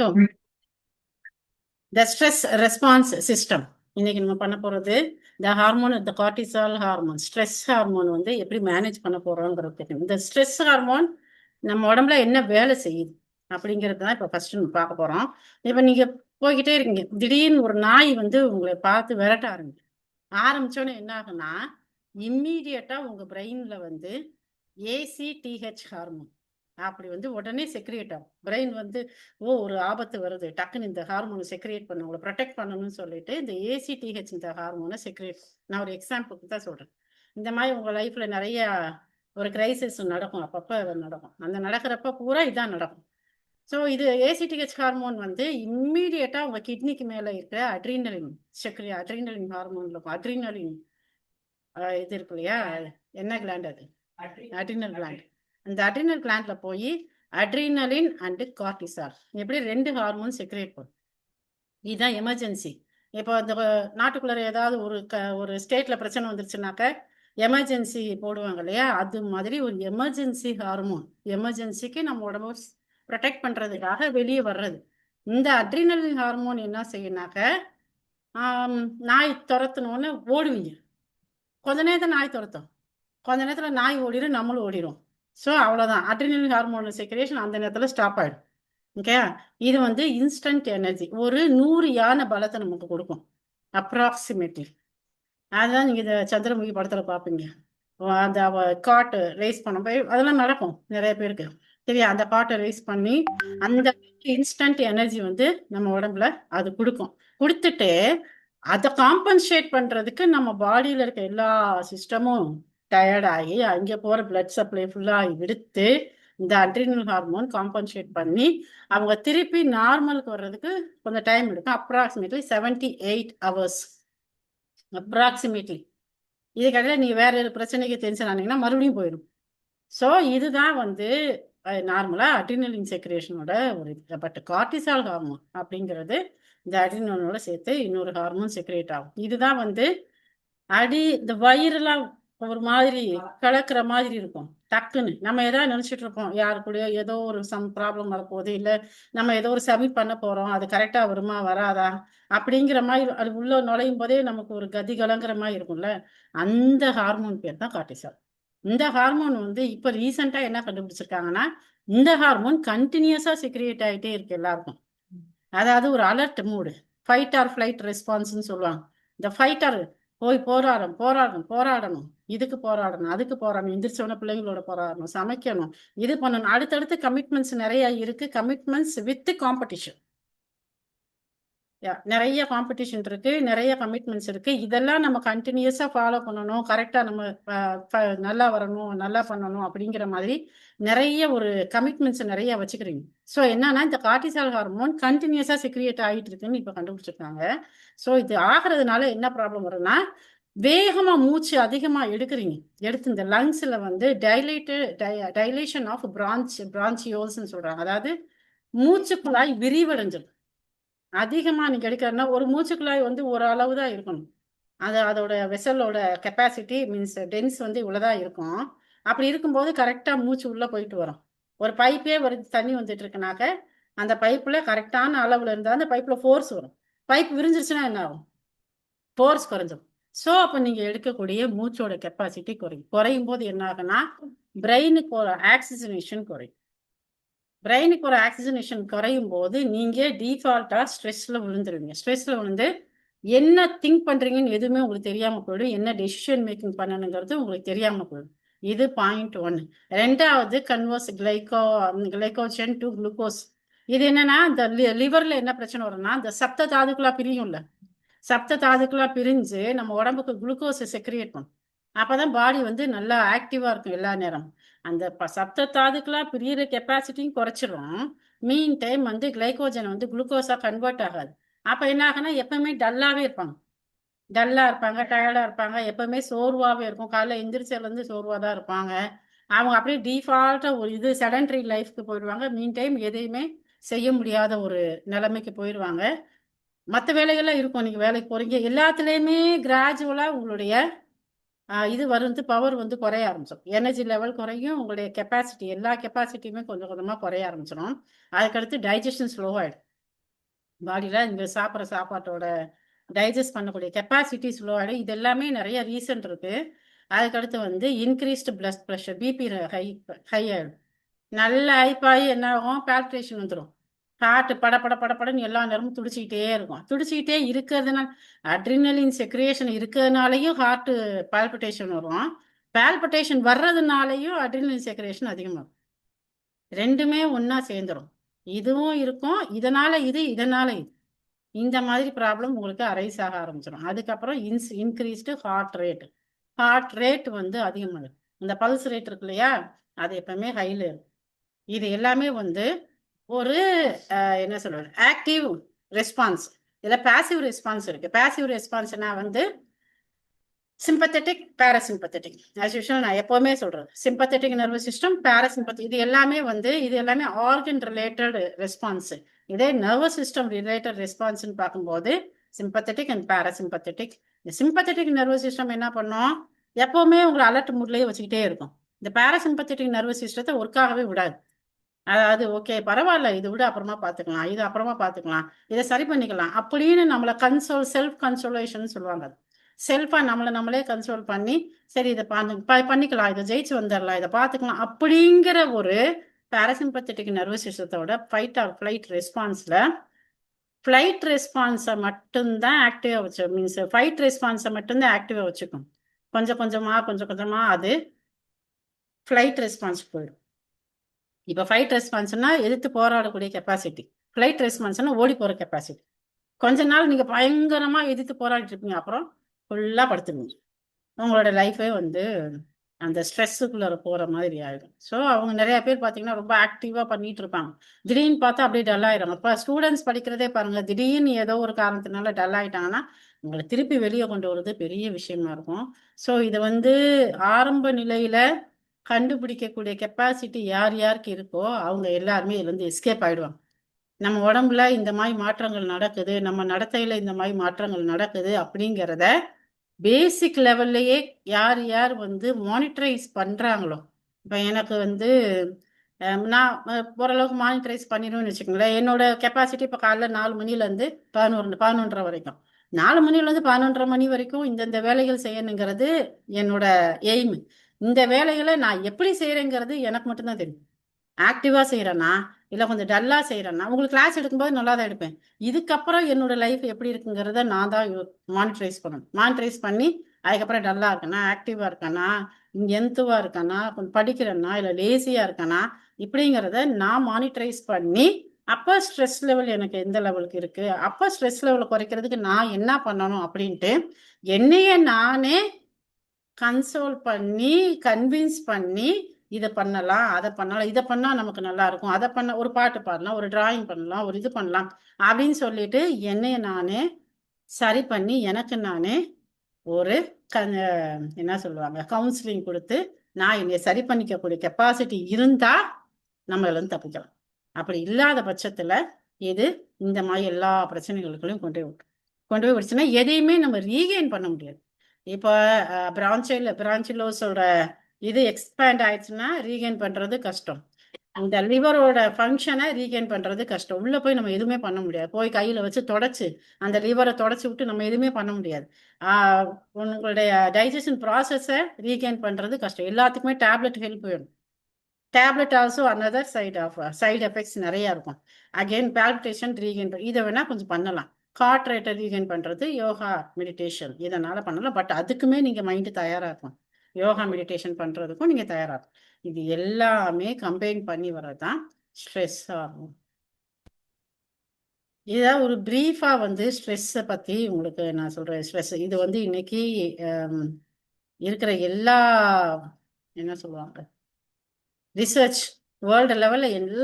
So the stress response system இன்னைக்கு நம்ம பண்ண போகிறது த ஹார்மோன் த கார்டிசால் ஹார்மோன் ஸ்ட்ரெஸ் ஹார்மோன் வந்து எப்படி மேனேஜ் பண்ண போகிறோங்கிறது. இந்த ஸ்ட்ரெஸ் ஹார்மோன் நம்ம உடம்புல என்ன வேலை செய்யுது அப்படிங்கிறது தான் இப்போ ஃபர்ஸ்ட் நம்ம பார்க்க போகிறோம். இப்போ நீங்கள் போய்கிட்டே இருக்கீங்க, திடீர்னு ஒரு நாய் வந்து உங்களை பார்த்து விரட்ட ஆரம்பிச்சோன்னே என்ன ஆகுன்னா, இம்மீடியட்டாக உங்கள் பிரெயினில் வந்து ஏசிடிஹெச் ஹார்மோன் அப்படி வந்து உடனே செக்ரியேட் ஆகும். பிரெயின் வந்து ஒரு ஆபத்து வருது, டக்குன்னு இந்த ஹார்மோனை செக்ரியேட் பண்ண உங்களை ப்ரொடெக்ட் பண்ணணும்னு சொல்லிட்டு இந்த ஏசிடிஹெச் இந்த ஹார்மோனை செக்ரியேட். நான் ஒரு எக்ஸாம்பிளுக்கு தான் சொல்கிறேன். இந்த மாதிரி உங்கள் லைஃப்பில் நிறைய ஒரு கிரைசிஸ் நடக்கும், அப்பப்போ நடக்கும். அந்த நடக்கிறப்ப பூரா இதான் நடக்கும். ஸோ இது ஏசிடிஹெச் ஹார்மோன் வந்து இம்மீடியட்டாக உங்கள் கிட்னிக்கு மேலே இருக்கிற அட்ரீனலின் அட்ரீனலின் ஹார்மோன் இருக்கும். அட்ரீனலின் இது இருக்கு இல்லையா, என்ன கிளாண்ட் அது? Adrenal gland. அந்த அட்ரினல் கிளாண்ட்ல போய் அட்ரினலின் அண்ட் கார்டிசால் எப்படி 2 ஹார்மோன் செக்ரேட் பண்ணும். இதுதான் எமர்ஜென்சி. இப்போ இந்த நாட்டுக்குள்ள ஏதாவது ஒரு ஸ்டேட்ல பிரச்சனை வந்துருச்சுனாக்க எமர்ஜென்சி போடுவாங்க இல்லையா, அது மாதிரி ஒரு எமர்ஜென்சி ஹார்மோன். எமர்ஜென்சிக்கு நம்ம உடம்பு ப்ரொடெக்ட் பண்றதுக்காக வெளியே வர்றது. இந்த அட்ரினலின் ஹார்மோன் என்ன செய்யுனாக்க, நாய் துரத்தணும்னு ஓடுவீங்க, கொஞ்ச நேரத்தில் நாய் துரத்தும், கொஞ்ச நேரத்தில் நாய் ஓடிடும், நம்மளும் ஓடிடும். ஸோ அவ்வளோதான், அட்ரினலின் ஹார்மோன் செக்ரேஷன் அந்த நேரத்தில் ஸ்டாப் ஆகிடும். ஓகே, இது வந்து இன்ஸ்டன்ட் எனர்ஜி, ஒரு 100 யானை பலத்தை நமக்கு கொடுக்கும் அப்ராக்சிமேட்லி. அதுதான் நீங்கள் இந்த சந்திரமுகி படத்தில் பார்ப்பீங்க, அந்த காட்டை ரேஸ் பண்ண போய் அதெல்லாம் நடக்கும் நிறைய பேருக்கு சரியா. அந்த காட்டை ரேஸ் பண்ணி அந்த இன்ஸ்டன்ட் எனர்ஜி வந்து நம்ம உடம்புல அது கொடுத்துட்டு அதை காம்பன்சேட் பண்றதுக்கு நம்ம பாடியில இருக்க எல்லா சிஸ்டமும் டயர்டாகி அங்கே போகிற பிளட் சப்ளை ஃபுல்லாக எடுத்து இந்த அட்ரினல் ஹார்மோன் காம்பன்சேட் பண்ணி அவங்க திருப்பி நார்மலுக்கு வர்றதுக்கு கொஞ்சம் டைம் எடுக்கும். Approximately 78 hours approximately. இதுக்கடையில் நீங்கள் வேற ஒரு பிரச்சனைக்கு டென்ஷன் ஆனீங்கன்னா மறுபடியும் போயிடும். ஸோ இதுதான் வந்து நார்மலாக அட்ரினலின் செக்ரேஷனோட ஒரு இது. பட் கார்டிசால் ஹார்மோன் அப்படிங்கிறது இந்த அட்ரினலோட சேர்த்து இன்னொரு ஹார்மோன் செக்ரேட் ஆகும். இதுதான் வந்து இந்த வயிறுலாம் ஒரு மாதிரி கலக்கிற மாதிரி இருக்கும். டக்குன்னு நம்ம எதாவது நினைச்சிட்டு இருப்போம், யாரு கூட ஏதோ ஒரு ப்ராப்ளம் வரப்போகுது, இல்லை நம்ம ஏதோ ஒரு சப்மிட் பண்ண போறோம், அது கரெக்டா வருமா வராதா அப்படிங்கிற மாதிரி அது உள்ள நுழையும் போதே நமக்கு ஒரு கதி கலங்குற மாதிரி இருக்கும்ல, அந்த ஹார்மோன் பேர் தான் கார்டிசால். இந்த ஹார்மோன் வந்து இப்ப ரீசெண்டா என்ன கண்டுபிடிச்சிருக்காங்கன்னா, இந்த ஹார்மோன் கண்டினியூஸா செக்ரியேட் ஆகிட்டே இருக்கு எல்லாருக்கும். அதாவது ஒரு alert mood, fight or flight ரெஸ்பான்ஸ்ன்னு சொல்லுவாங்க. இந்த ஃபைட்டர் போய் போராடணும், இதுக்கு போராடணும், அதுக்கு போராடணும், எந்திரிச்சவன பிள்ளைங்களோட போராடணும், சமைக்கணும், இது பண்ணணும், அடுத்தடுத்து கமிட்மெண்ட்ஸ் நிறைய இருக்கு. கமிட்மெண்ட்ஸ் வித் காம்படிஷன், நிறைய காம்படிஷன் இருக்கு, நிறைய கமிட்மெண்ட்ஸ் இருக்கு. இதெல்லாம் நம்ம கண்டினியூஸா ஃபாலோ பண்ணணும், கரெக்டா நம்ம நல்லா வரணும், நல்லா பண்ணணும் அப்படிங்கிற மாதிரி நிறைய ஒரு கமிட்மெண்ட்ஸ் நிறைய வச்சுக்கிறீங்க. ஸோ என்னன்னா, இந்த கார்டிசால் ஹார்மோன் கண்டினியூஸா செக்ரியேட் ஆகிட்டு இருக்குன்னு இப்போ கண்டுபிடிச்சிருக்காங்க. ஸோ இது ஆகிறதுனால என்ன ப்ராப்ளம் வரும்னா, வேகமா மூச்சு அதிகமா எடுத்து இந்த லங்ஸ்ல வந்து டைலேஷன் ஆஃப் பிரான்சியோல்ஸ்ன்னு சொல்றாங்க. அதாவது மூச்சுக்குழாய் விரிவடைஞ்சிடும். அதிகமா நீங்க எடுக்கிறன்னா ஒரு மூச்சுக்குழாய் வந்து ஒரு அளவு தான் இருக்கணும். அதோட வெசலோட கெப்பாசிட்டி மீன்ஸ் டென்ஸ் வந்து இவ்வளவுதான் இருக்கும். அப்படி இருக்கும்போது கரெக்டா மூச்சு உள்ள போயிட்டு வரும். ஒரு பைப்பே வருது, தண்ணி வந்துட்டு இருக்குனாக்க அந்த பைப்புல கரெக்டான அளவுல இருந்தா அந்த பைப்ல ஃபோர்ஸ் வரும். பைப் விரிஞ்சிருச்சுன்னா என்ன ஆகும்? ஃபோர்ஸ் குறைஞ்சிடும். ஸோ அப்போ நீங்க எடுக்கக்கூடிய மூச்சோட கெப்பாசிட்டி குறையும் போது என்ன ஆகுன்னா, பிரெயினுக்கு ஒரு ஆக்சிஜனேஷன் குறையும். பிரெயினுக்கு ஒரு ஆக்சிஜனேஷன் குறையும் போது நீங்க டிஃபால்ட்டா ஸ்ட்ரெஸ்ல விழுந்துருவீங்க. ஸ்ட்ரெஸ்ல விழுந்து என்ன திங்க் பண்றீங்கன்னு எதுவுமே உங்களுக்கு தெரியாம போயிடும், என்ன டெசிஷன் மேக்கிங் பண்ணணுங்கிறது உங்களுக்கு தெரியாம போயிடும். இது பாயிண்ட் 1. ரெண்டாவது, கன்வர்ஸ் கிளைகோஜன் டு குளுக்கோஸ். இது என்னன்னா, இந்த லிவர்ல என்ன பிரச்சனை வரும்னா, இந்த சப்த தாதுக்களா பிரியும்ல, சப்த தாதுக்களா பிரிஞ்சு நம்ம உடம்புக்கு குளுக்கோஸை செக்ரியேட் பண்ணும். அப்பதான் பாடி வந்து நல்லா ஆக்டிவா இருக்கும் எல்லா நேரம். அந்த சப்த தாதுக்களா பிரியிற கெப்பாசிட்டியும் குறைச்சிரும். மீன் டைம் வந்து கிளைகோஜன் வந்து குளுக்கோஸா கன்வெர்ட் ஆகாது. அப்ப என்ன ஆகுனா, எப்பவுமே டல்லாவே இருப்பாங்க, டயர்டா இருப்பாங்க, எப்பவுமே சோர்வாவே இருக்கும். காலைல எந்திரிச்சதுல இருந்து சோர்வா தான் இருப்பாங்க. அவங்க அப்படியே டிஃபால்ட்டா ஒரு இது செடன்டரி லைஃப்க்கு போயிடுவாங்க. மீன் டைம் எதையுமே செய்ய முடியாத ஒரு நிலைமைக்கு போயிடுவாங்க. மற்ற வேலைகள்லாம் இருக்கும், நீங்க வேலைக்கு போறீங்க, எல்லாத்துலேயுமே கிராஜுவலா உங்களுடைய இது வந்து பவர் வந்து குறைய ஆரம்பிச்சிடும். எனர்ஜி லெவல் குறையும், உங்களுடைய கெப்பாசிட்டி எல்லா கெப்பாசிட்டியுமே கொஞ்சம் கொஞ்சமாக குறைய ஆரம்பிச்சிடும். அதுக்கடுத்து டைஜஷன் ஸ்லோ ஆகிடும். பாடியில் இங்கே சாப்பிட்ற சாப்பாட்டோட டைஜஸ்ட் பண்ணக்கூடிய கெப்பாசிட்டி ஸ்லோ ஆகிடும். இது எல்லாமே நிறைய ரீசன் இருக்குது. அதுக்கடுத்து வந்து increased blood pressure, BP high ஆகிடும். நல்ல ஹைப்பாகி என்ன ஆகும், பால்பிட்டேஷன் வந்துடும். ஹார்ட் படப்படன்னு எல்லா நேரமும் துடிச்சிக்கிட்டே இருக்கும். துடிச்சிக்கிட்டே இருக்கிறதுனால அட்ரினலின் செக்ரியேஷன் இருக்கிறதுனாலையும் ஹார்ட் பால்பிட்டேஷன் வரும். பால்பிட்டேஷன் வர்றதுனாலையும் அட்ரினலின் செக்ரியேஷன் அதிகமாகும். ரெண்டுமே ஒன்றா சேர்ந்துடும். இதுவும் இருக்கும், இதனால இது, இதனால இது. இந்த மாதிரி ப்ராப்ளம் உங்களுக்கு அரைஸ் ஆக ஆரம்பிச்சிடும். அதுக்கப்புறம் இன்க்ரீஸ்டு ஹார்ட் ரேட் வந்து அதிகமாகுது. இந்த பல்ஸ் ரேட் இருக்கு இல்லையா, அது எப்பவுமே ஹையில் இருக்கும். இது எல்லாமே வந்து ஒரு என்ன சொல்றது, ஆக்டிவ் ரெஸ்பான்ஸ். இதில் பேசிவ் ரெஸ்பான்ஸ் இருக்கு. பேசிவ் ரெஸ்பான்ஸ்னா வந்து சிம்பத்தட்டிக், பேராசிம்பத்தட்டிக். ஆஸ் யூஷுவல் நான் எப்போவுமே சொல்றது, சிம்பத்தட்டிக் நர்வஸ் சிஸ்டம், பேராசிம்பத்திக், இது எல்லாமே ஆர்கன் ரிலேட்டட் ரெஸ்பான்ஸ். இதே நர்வஸ் சிஸ்டம் ரிலேட்டட் ரெஸ்பான்ஸ்ன்னு பார்க்கும்போது சிம்பத்தட்டிக் அண்ட் பேராசிம்பத்தட்டிக். இந்த சிம்பத்தட்டிக் நர்வஸ் சிஸ்டம் என்ன பண்ணும், எப்போவுமே உங்களை அலர்ட் மூட்லேயே வச்சுக்கிட்டே இருக்கும். இந்த பேராசிம்பத்தட்டிக் நர்வஸ் சிஸ்டத்தை ஒர்க்காகவே விடாது. அதாவது ஓகே பரவாயில்ல, இது விட அப்புறமா பார்த்துக்கலாம், இது அப்புறமா பார்த்துக்கலாம், இதை சரி பண்ணிக்கலாம் அப்படின்னு நம்மளை செல்ஃப் கன்சோலேஷன் சொல்லுவாங்க. செல்ஃபாக நம்மளே கன்சோல் பண்ணி சரி இதை பண்ணிக்கலாம், இதை ஜெயிச்சு வந்துடலாம், இதை பார்த்துக்கலாம் அப்படிங்கிற ஒரு பேராசிம்பத்தட்டிக் நர்வஸ் சிஸ்டத்தோட ஃபைட் ஆர் ஃப்ளைட் ரெஸ்பான்ஸில் ஃப்ளைட் ரெஸ்பான்ஸை மட்டும்தான் ஆக்டிவாக வச்சு, மீன்ஸ் ஃபைட் ரெஸ்பான்ஸை மட்டும்தான் ஆக்டிவாக வச்சுக்கும். கொஞ்சம் கொஞ்சமாக அது ஃப்ளைட் ரெஸ்பான்ஸ் போயிடும். இப்போ ஃபைட் ரெஸ்பான்ஸ்னா எதிர்த்து போராடக்கூடிய கெப்பாசிட்டி, ஃப்ளைட் ரெஸ்பான்ஸ்னா ஓடி போகிற கெப்பாசிட்டி. கொஞ்ச நாள் நீங்கள் பயங்கரமாக எதிர்த்து போராடிட்டு இருப்பீங்க, அப்புறம் ஃபுல்லாக படுத்துருவீங்க. உங்களோட லைஃபே வந்து அந்த ஸ்ட்ரெஸ்ஸுக்குள்ளே போகிற மாதிரி ஆகிடும். ஸோ அவங்க நிறைய பேர் பார்த்தீங்கன்னா ரொம்ப ஆக்டிவாக பண்ணிட்டு இருப்பாங்க, திடீர்னு பார்த்தா அப்படியே டல் ஆகிடும். இப்போ ஸ்டூடெண்ட்ஸ் படிக்கிறதே பாருங்கள், திடீர்னு ஏதோ ஒரு காரணத்தினால டல் ஆகிட்டாங்கன்னா உங்களை திருப்பி வெளியே கொண்டு வரது பெரிய விஷயமா இருக்கும். ஸோ இதை வந்து ஆரம்ப நிலையில் கண்டுபிடிக்கக்கூடிய கெப்பாசிட்டி யார் யாருக்கு இருக்கோ அவங்க எல்லாருமே இதுலேருந்து எஸ்கேப் ஆகிடுவாங்க. நம்ம உடம்புல இந்த மாதிரி மாற்றங்கள் நடக்குது, நம்ம நடத்தையில் இந்த மாதிரி மாற்றங்கள் நடக்குது அப்படிங்கிறத பேசிக் லெவல்லையே யார் யார் வந்து மானிட்டரைஸ் பண்ணுறாங்களோ, இப்போ எனக்கு வந்து நான் ஓரளவுக்கு மானிட்டரைஸ் பண்ணிடுவேன்னு வச்சுக்கோங்களேன். என்னோட கெப்பாசிட்டி இப்போ காலைல 4 மணிலேருந்து 11:30 வரைக்கும், 4 மணிலேருந்து 11:30 மணி வரைக்கும் இந்தந்த வேலைகள் செய்யணுங்கிறது என்னோட எய்மு. இந்த வேலைகளை நான் எப்படி செய்கிறேங்கிறது எனக்கு மட்டும்தான் தெரியும். ஆக்டிவாக செய்கிறேன்னா இல்லை கொஞ்சம் டல்லாக செய்கிறேன்னா, உங்களுக்கு கிளாஸ் எடுக்கும்போது நல்லா தான் எடுப்பேன். இதுக்கப்புறம் என்னோட லைஃப் எப்படி இருக்குங்கிறத நான் தான் மானிட்டரைஸ் பண்ணணும். மானிட்டரைஸ் பண்ணி அதுக்கப்புறம் டல்லாக இருக்கேனா, ஆக்டிவாக இருக்கேனா, எந்துவாக இருக்கேனா, கொஞ்சம் படிக்கிறேன்னா, இல்லை லேசியாக இருக்கேனா, இப்படிங்கிறத நான் மானிட்டரைஸ் பண்ணி அப்போ ஸ்ட்ரெஸ் லெவல் எனக்கு எந்த லெவலுக்கு இருக்குது, அப்போ ஸ்ட்ரெஸ் லெவலை குறைக்கிறதுக்கு நான் என்ன பண்ணணும் அப்படின்ட்டு என்னையே நானே கன்சோல் பண்ணி கன்வின்ஸ் பண்ணி இதை பண்ணலாம், அதை பண்ணலாம், இதை பண்ணால் நமக்கு நல்லா இருக்கும், அதை பண்ண ஒரு பாட்டு பாடலாம், ஒரு டிராயிங் பண்ணலாம், ஒரு இது பண்ணலாம் அப்படின்னு சொல்லிட்டு என்னைய நானே சரி பண்ணி எனக்கு நானே ஒரு என்ன சொல்லுவாங்க கவுன்சிலிங் கொடுத்து நான் என்னை சரி பண்ணிக்கக்கூடிய கெப்பாசிட்டி இருந்தால் நம்ம இதுலேருந்து தப்பிக்கலாம். அப்படி இல்லாத பட்சத்தில் இது இந்த மாதிரி எல்லா பிரச்சனைகளுக்குள்ளையும் கொண்டு போய் விடுச்சுன்னா எதையுமே நம்ம ரீகெயின் பண்ண முடியாது. இப்போ பிரான்சிலோஸோட இது எக்ஸ்பேண்ட் ஆயிடுச்சுன்னா ரீகெயின் பண்ணுறது கஷ்டம். இந்த லிவரோட ஃபங்க்ஷனை ரீகெயின் பண்ணுறது கஷ்டம். உள்ளே போய் நம்ம எதுவுமே பண்ண முடியாது. போய் கையில் வச்சு தொடச்சி அந்த லிவரை தொடச்சி விட்டு நம்ம எதுவுமே பண்ண முடியாது. உங்களுடைய டைஜஷன் ப்ராசஸை ரீகெயின் பண்ணுறது கஷ்டம். எல்லாத்துக்குமே டேப்லெட் ஹெல்ப் வேணும். Tablet also another side effects நிறையா இருக்கும். அகெயின் பால்பிட்டேஷன் ரீகெயின் இதை வேணால் கொஞ்சம் பண்ணலாம். ஹார்ட் ரேட்டை ரீகெயின் பண்ணுறது யோகா மெடிடேஷன் இதனால் பண்ணலாம். பட் அதுக்குமே நீங்கள் மைண்டு தயாராக இருக்கும். யோகா மெடிடேஷன் பண்ணுறதுக்கும் நீங்கள் தயாராக இருக்கும். இது எல்லாமே கம்பைன் பண்ணி வர்றது தான் ஸ்ட்ரெஸ் ஆகும். இதை ஒரு ப்ரீஃபாக வந்து ஸ்ட்ரெஸ்ஸை பற்றி உங்களுக்கு நான் சொல்கிறேன். ஸ்ட்ரெஸ் இது வந்து இன்னைக்கு இருக்கிற எல்லா என்ன சொல்லுவாங்க ரிசர்ச் வேர்ல்டு லெவலில் எல்லா